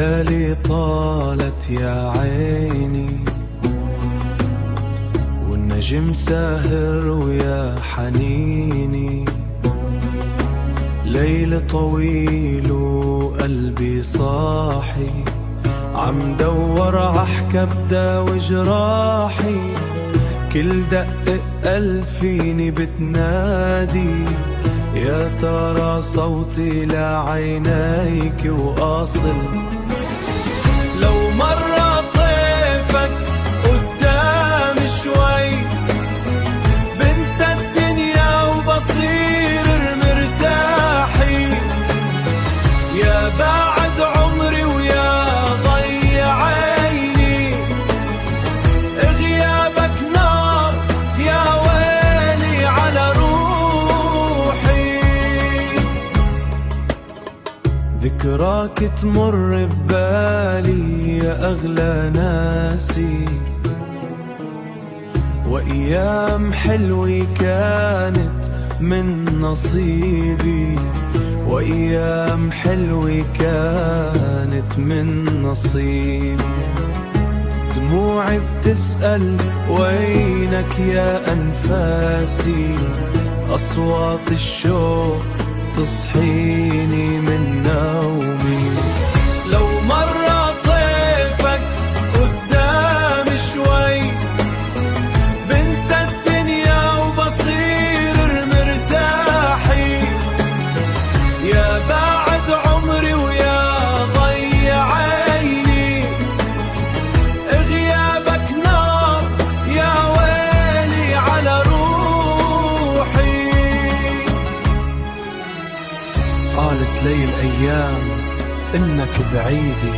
ليالي طالت يا عيني، والنجم ساهر ويا حنيني. ليل طويل وقلبي صاحي، عم دور عحكى بداوي جراحي. كل دق قلب فيني بتنادي، يا ترى صوتي لعينيك واصل. لو مرة طيفك قدام شوي، بنسى الدنيا وبصير مرتاحي. يا بعد عمري ويا ضي عيني، غيابك نار يا ويلي على روحي. ذكراك تمر ببالي يا أغلى ناسي، وأيام حلوة كانت من نصيبي. وأيام حلوة كانت من نصيبي. دموعي بتسأل وينك يا أنفاسي، أصوات الشوق تصحيني من نومي. لو مرة طيفك قدام شوي، بنسى الدنيا وبصير مرتاحي. يا بعد عمري ويا ضي عيني، غيابك نار يا ويلي على روحي. قالت لي الأيام إنك بعيدي،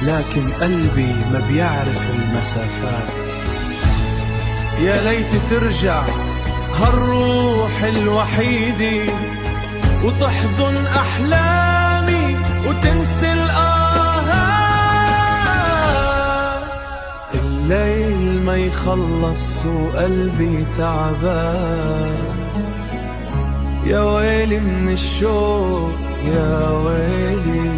لكن قلبي ما بيعرف المسافات. يا ليت ترجع هالروح الوحيدة، وتحضن أحلامي وتنسي الآهات. الليل ما يخلص وقلبي تعبان، يا ويلي من الشوق يا ويلي.